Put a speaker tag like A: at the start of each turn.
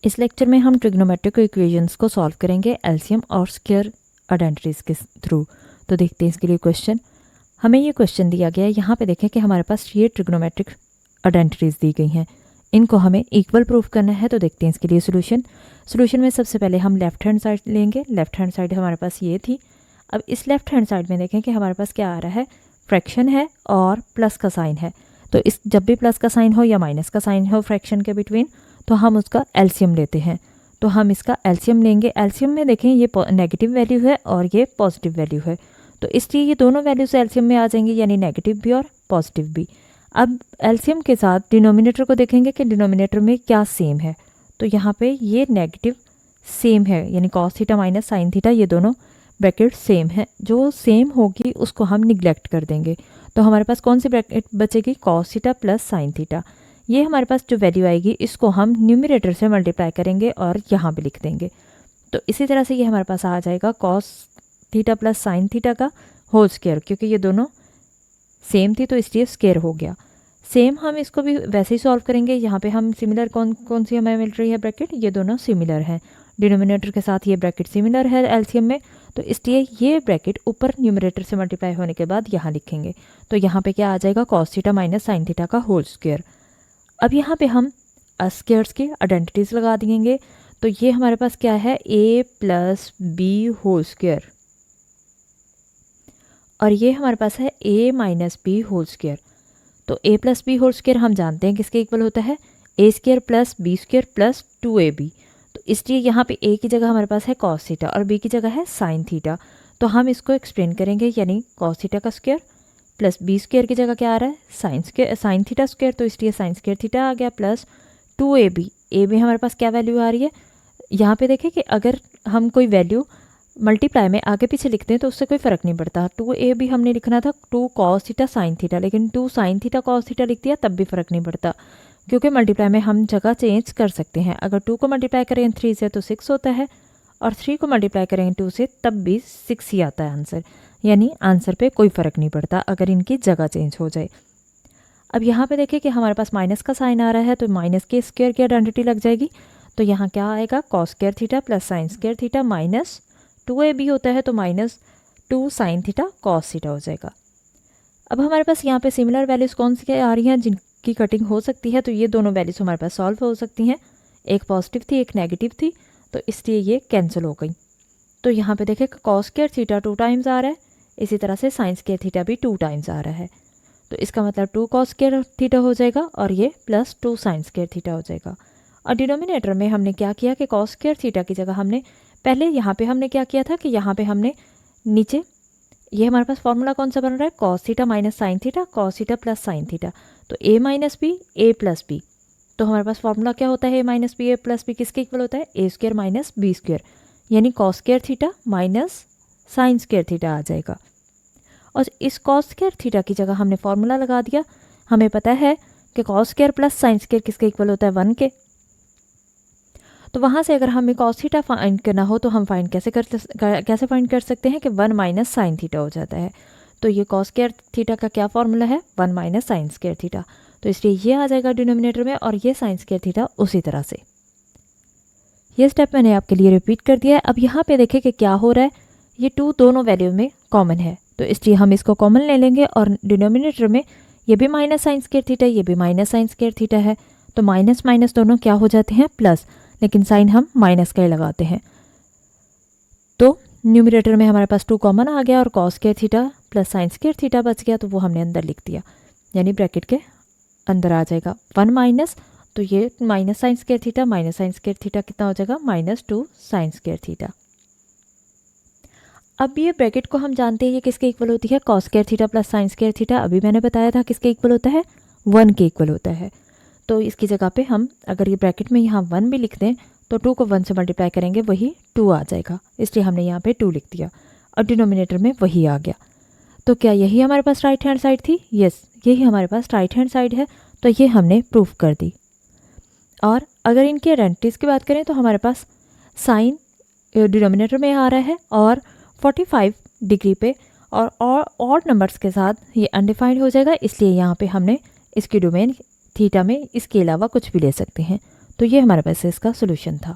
A: इस लेक्चर में हम ट्रिग्नोमेट्रिक इक्वेशंस को सॉल्व करेंगे एलसीएम और स्क्वायर आइडेंटिटीज के थ्रू। तो देखते हैं इसके लिए क्वेश्चन। हमें ये क्वेश्चन दिया गया है, यहाँ पे देखें कि हमारे पास ये ट्रिग्नोमेट्रिक आइडेंटिटीज दी गई हैं, इनको हमें इक्वल प्रूफ करना है। तो देखते हैं इसके लिए सोल्यूशन में सबसे पहले हम लेफ्ट हैंड साइड लेंगे। लेफ्ट हैंड साइड हमारे पास ये थी। अब इस लेफ्ट हैंड साइड में देखें कि हमारे पास क्या आ रहा है, फ्रैक्शन है और प्लस का साइन है। तो इस जब भी प्लस का साइन हो या माइनस का साइन हो फ्रैक्शन के बिटवीन, तो हम उसका एलसीएम लेते हैं। तो हम इसका एलसीएम लेंगे। एलसीएम में देखें ये नेगेटिव वैल्यू है और ये पॉजिटिव वैल्यू है, तो इसलिए ये दोनों वैल्यूज एलसीएम में आ जाएंगी, यानी नेगेटिव भी और पॉजिटिव भी। अब एलसीएम के साथ डिनोमिनेटर को देखेंगे कि डिनोमिनेटर में क्या सेम है। तो यहाँ पे ये नेगेटिव सेम है, यानी cos theta minus sine theta, ये दोनों ब्रैकेट सेम है। जो सेम होगी उसको हम निग्लेक्ट कर देंगे। तो हमारे पास कौन सी ब्रैकेट बचेगी, cos theta plus sine theta. ये हमारे पास जो वैल्यू आएगी इसको हम न्यूमरेटर से मल्टीप्लाई करेंगे और यहाँ पे लिख देंगे। तो इसी तरह से ये हमारे पास आ जाएगा cos theta plus sine theta का होल स्क्वायर, क्योंकि ये दोनों सेम थी तो इसलिए स्क्वायर हो गया। सेम हम इसको भी वैसे ही सॉल्व करेंगे। यहाँ पे हम सिमिलर कौन सी हमें मिल रही है ब्रैकेट, ये दोनों सिमिलर हैं। डिनोमिनेटर के साथ ये ब्रैकेट सिमिलर है एलसीएम में, तो इसलिए ये ब्रैकेट ऊपर न्यूमरेटर से मल्टीप्लाई होने के बाद यहाँ लिखेंगे। तो यहाँ पे क्या आ जाएगा, cos theta minus sine theta का होल स्क्वायर। अब यहाँ पे हम स्क्वायर्स की आइडेंटिटीज लगा देंगे। तो ये हमारे पास क्या है, a plus B whole square, और ये हमारे पास है a minus B whole square. तो a plus B whole square हम जानते हैं किसके इक्वल होता है, a square plus B square plus 2ab। तो इसलिए यहाँ पे a की जगह हमारे पास है कॉस थीटा और b की जगह है साइन थीटा। तो हम इसको एक्सप्लेन करेंगे, यानी कॉस थीटा का स्क्वायर प्लस बी स्क्वायर की जगह क्या आ रहा है, साइन थीटा स्क्वायर, तो इसलिए साइन स्क्वायर थीटा आ गया प्लस 2ab। ए में हमारे पास क्या वैल्यू आ रही है, यहाँ पे देखें कि अगर हम कोई वैल्यू मल्टीप्लाई में आगे पीछे लिखते हैं तो उससे कोई फ़र्क नहीं पड़ता। 2ab हमने लिखना था 2 कॉस थीटा साइन थीटा, लेकिन 2 साइन थीटा कॉस थीटा लिख दिया तब भी फ़र्क नहीं पड़ता, क्योंकि मल्टीप्लाई में हम जगह चेंज कर सकते हैं। अगर 2 को मल्टीप्लाई करें 3 से तो 6 होता है, और 3 को मल्टीप्लाई करें 2 से तब भी 6 ही आता है आंसर, यानी आंसर पे कोई फ़र्क नहीं पड़ता अगर इनकी जगह चेंज हो जाए। अब यहाँ पे देखिए कि हमारे पास माइनस का साइन आ रहा है, तो माइनस के स्क्वायर की आइडेंटिटी लग जाएगी। तो यहाँ क्या आएगा, cos square theta plus sign square theta minus 2ab होता है, तो minus 2 sign theta cos theta हो जाएगा। अब हमारे पास यहाँ पे सिमिलर वैल्यूज़ कौन सी आ रही हैं जिनकी कटिंग हो सकती है, तो ये दोनों वैल्यूज़ हमारे पास सॉल्व हो सकती हैं। एक पॉजिटिव थी एक नेगेटिव थी, तो इसलिए ये कैंसिल हो गई। तो यहाँ पे देखें कॉस स्क्वायर थीटा 2 टाइम्स आ रहा है, इसी तरह से साइन स्क्वायर थीटा भी 2 टाइम्स आ रहा है। तो इसका मतलब 2 कॉस स्क्वायर थीटा हो जाएगा और ये प्लस 2 साइन स्क्वायर थीटा हो जाएगा। और डिनोमिनेटर में हमने क्या किया कि कॉस स्क्वायर थीटा की जगह हमने पहले यहाँ पे हमने क्या किया था कि यहाँ पे हमने नीचे ये हमारे पास फॉर्मूला कौन सा बन रहा है, cos theta minus sine theta cos theta plus sine theta. तो a minus B A plus B, तो हमारे पास फॉर्मूला क्या होता है, a minus B A plus B किसके इक्वल होता है, a square minus B square, यानी cos square theta minus sine square theta आ जाएगा। और इस कॉस स्क्वायर थीटा की जगह हमने फॉर्मूला लगा दिया। हमें पता है कि cos square plus sine square किसके इक्वल होता है, 1 के। तो वहाँ से अगर हमें कॉस थीटा फाइंड करना हो तो हम कैसे फाइंड कर सकते हैं कि 1 माइनस साइन थीटा हो जाता है। तो ये कॉस स्क्वायर थीटा का क्या फॉर्मूला है, 1 माइनस साइन स्क्वायर थीटा। तो इसलिए ये आ जाएगा डिनोमिनेटर में, और ये साइन स्क्वायर थीटा उसी तरह से। ये स्टेप मैंने आपके लिए रिपीट कर दिया है। अब यहाँ पे देखें कि क्या हो रहा है, ये 2 दोनों वैल्यू में कॉमन है, तो इसलिए हम इसको कॉमन ले लेंगे। और डिनोमिनेटर में ये भी माइनस साइन स्क्वायर थीटा ये भी माइनस साइन स्क्वायर थीटा है, तो माइनस माइनस दोनों क्या हो जाते हैं, प्लस, लेकिन साइन हम माइनस का ही लगाते हैं। तो न्यूमरेटर में हमारे पास 2 कॉमन आ गया और cos square theta plus sign square theta बच गया, तो वो हमने अंदर लिख दिया, यानी ब्रैकेट के अंदर आ जाएगा 1 माइनस, तो ये minus sine square theta minus sine square theta कितना हो जाएगा, माइनस 2 साइन स्क्वायर थीटा। अब ये ब्रैकेट को हम जानते हैं ये किसके इक्वल होती है, cos square theta plus sign square theta, अभी मैंने बताया था किसके इक्वल होता है, 1 के इक्वल होता है। तो इसकी जगह पे हम अगर ये ब्रैकेट में यहाँ 1 भी लिख दें तो 2 को 1 से मल्टीप्लाई करेंगे वही 2 आ जाएगा, इसलिए हमने यहाँ पे 2 लिख दिया और डिनोमिनेटर में वही आ गया। तो क्या यही हमारे पास राइट हैंड साइड थी, यस यही हमारे पास राइट हैंड साइड है, तो ये हमने प्रूफ कर दी। और अगर इनकी आइडेंटिटीज़ की बात करें तो हमारे पास साइन डिनोमिनेटर में आ रहा है और 45 डिग्री पे, और ऑड नंबर्स के साथ ये अनडिफाइंड हो जाएगा, इसलिए यहाँ पे हमने इसकी डोमेन थीटा में इसके अलावा कुछ भी ले सकते हैं। तो ये हमारे पास इसका सोल्यूशन था।